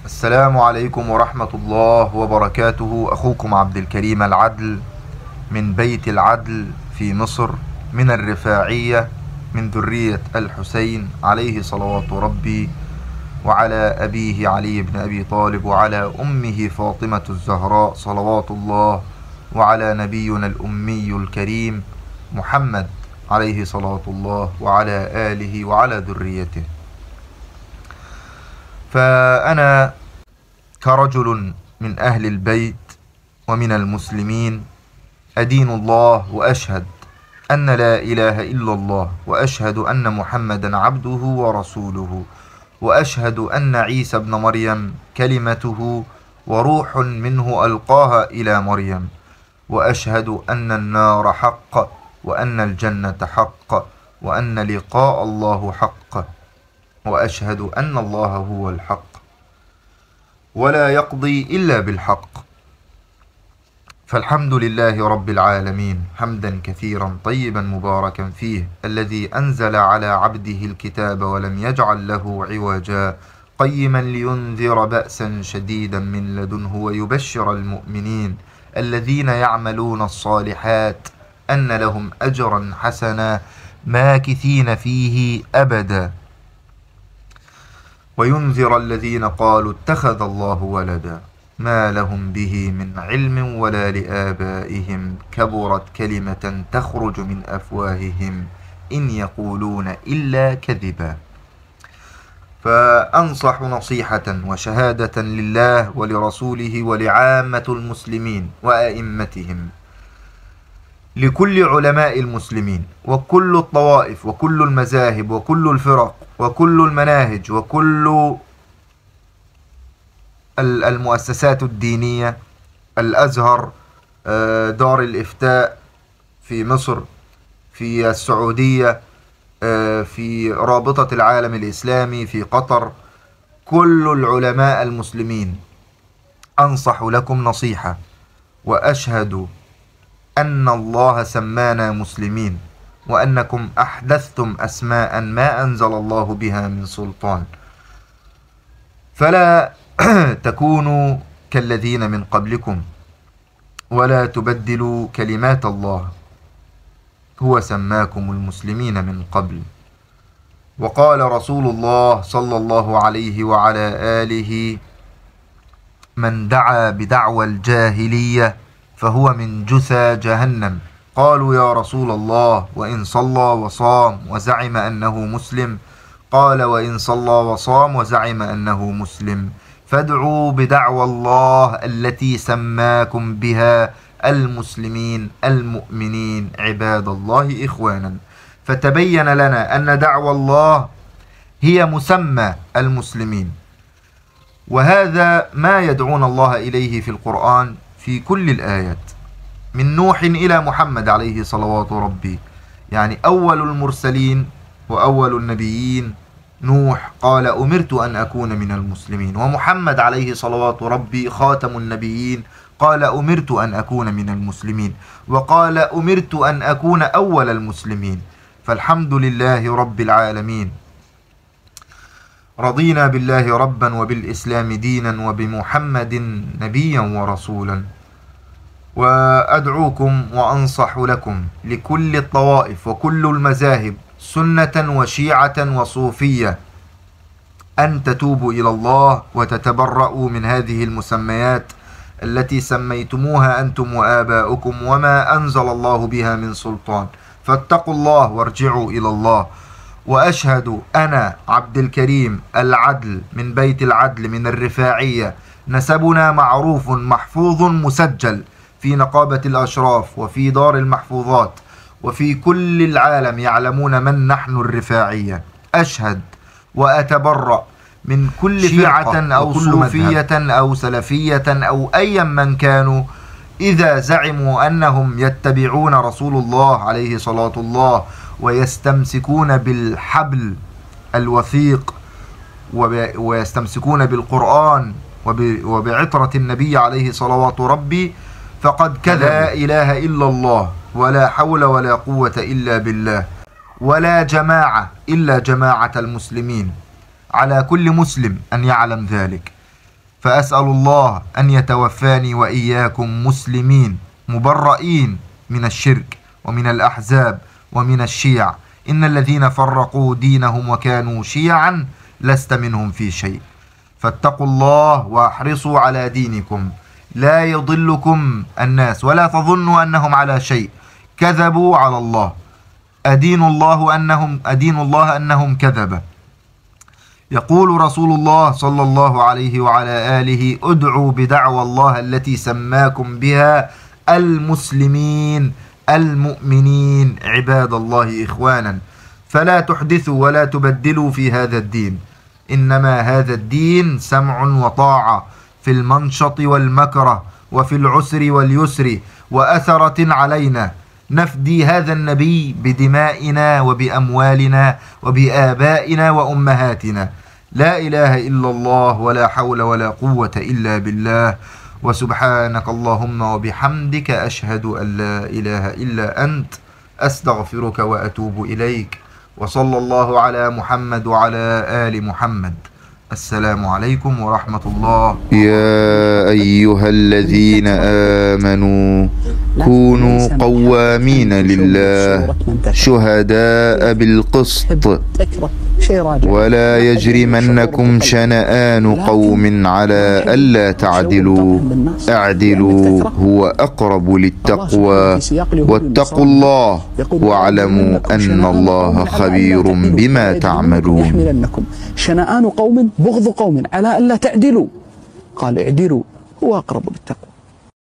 السلام عليكم ورحمة الله وبركاته. أخوكم عبد الكريم العدل من بيت العدل في مصر، من الرفاعية، من ذرية الحسين عليه صلوات ربي، وعلى أبيه علي بن أبي طالب، وعلى أمه فاطمة الزهراء صلوات الله، وعلى نبينا الأمي الكريم محمد عليه صلاة الله، وعلى آله وعلى ذريته. فأنا كرجل من أهل البيت ومن المسلمين أدين الله، وأشهد أن لا إله إلا الله، وأشهد أن محمدا عبده ورسوله، وأشهد أن عيسى ابن مريم كلمته وروح منه ألقاها إلى مريم، وأشهد أن النار حق، وأن الجنة حق، وأن لقاء الله حق، وأشهد أن الله هو الحق ولا يقضي إلا بالحق. فالحمد لله رب العالمين حمدا كثيرا طيبا مباركا فيه، الذي أنزل على عبده الكتاب ولم يجعل له عوجا، قيما لينذر بأسا شديدا من لدنه ويبشر المؤمنين الذين يعملون الصالحات أن لهم أجرا حسنا ماكثين فيه أبدا، وينذر الذين قالوا اتخذ الله ولدا ما لهم به من علم ولا لآبائهم، كبرت كلمة تخرج من أفواههم إن يقولون إلا كذبا. فأنصح نصيحة وشهادة لله ولرسوله ولعامة المسلمين وأئمتهم، لكل علماء المسلمين وكل الطوائف وكل المذاهب وكل الفرق وكل المناهج وكل المؤسسات الدينية، الأزهر، دار الإفتاء في مصر، في السعودية، في رابطة العالم الإسلامي في قطر، كل العلماء المسلمين أنصح لكم نصيحة، وأشهد أن الله سمانا مسلمين، وأنكم أحدثتم أسماء ما أنزل الله بها من سلطان، فلا تكونوا كالذين من قبلكم، ولا تبدلوا كلمات الله، هو سماكم المسلمين من قبل. وقال رسول الله صلى الله عليه وعلى آله: من دعا بدعوى الجاهلية فهو من جثى جهنم. قالوا يا رسول الله وإن صلى وصام وزعم أنه مسلم؟ قال وإن صلى وصام وزعم أنه مسلم فادعوا بدعوى الله التي سماكم بها المسلمين المؤمنين عباد الله إخوانا. فتبين لنا أن دعوى الله هي مسمى المسلمين، وهذا ما يدعون الله إليه في القرآن في كل الآيات، من نوح إلى محمد عليه صلوات ربي. يعني أول المرسلين وأول النبيين نوح قال أمرت أن أكون من المسلمين، ومحمد عليه صلوات ربي خاتم النبيين قال أمرت أن أكون من المسلمين، وقال أمرت أن أكون أول المسلمين. فالحمد لله رب العالمين، رضينا بالله ربا وبالإسلام دينا وبمحمد نبيا ورسولا. وأدعوكم وأنصح لكم لكل الطوائف وكل المذاهب سنة وشيعة وصوفية أن تتوبوا إلى الله وتتبرؤوا من هذه المسميات التي سميتموها أنتم وآباؤكم وما أنزل الله بها من سلطان، فاتقوا الله وارجعوا إلى الله. وأشهد أنا عبد الكريم العدل من بيت العدل من الرفاعية، نسبنا معروف محفوظ مسجل في نقابة الأشراف وفي دار المحفوظات، وفي كل العالم يعلمون من نحن الرفاعية. أشهد وأتبرأ من كل شيعة أو صوفية أو سلفية أو أيا من كانوا، إذا زعموا أنهم يتبعون رسول الله عليه صلاة الله ويستمسكون بالحبل الوثيق ويستمسكون بالقرآن وبعطرة النبي عليه صلوات ربي، فقد كذب. لا إله إلا الله، ولا حول ولا قوة إلا بالله، ولا جماعة إلا جماعة المسلمين. على كل مسلم أن يعلم ذلك. فأسأل الله أن يتوفاني وإياكم مسلمين مبرئين من الشرك ومن الأحزاب ومن الشيع. إن الذين فرقوا دينهم وكانوا شيعا لست منهم في شيء، فاتقوا الله واحرصوا على دينكم، لا يضلكم الناس ولا تظنوا أنهم على شيء، كذبوا على الله، أدين الله أنهم كذبة. يقول رسول الله صلى الله عليه وعلى آله: ادعوا بدعوى الله التي سماكم بها المسلمين المؤمنين عباد الله إخوانا، فلا تحدثوا ولا تبدلوا في هذا الدين، إنما هذا الدين سمع وطاعة في المنشط والمكره وفي العسر واليسر، وأثرة علينا نفدي هذا النبي بدمائنا وبأموالنا وبآبائنا وأمهاتنا. لا إله إلا الله ولا حول ولا قوة إلا بالله، وسبحانك اللهم وبحمدك أشهد أن لا إله إلا أنت، أستغفرك وأتوب إليك. وصلى الله على محمد وعلى آل محمد. السلام عليكم ورحمة الله. يا أيها الذين آمنوا كونوا قوامين لله شهداء بالقسط ولا يجرمنكم شنآن قوم على ألا تعدلوا اعدلوا هو أقرب للتقوى واتقوا الله واعلموا أن الله خبير بما تعملون. شنآن قوم بغض قوم على ألا تعدلوا قال اعدلوا هو أقرب للتقوى.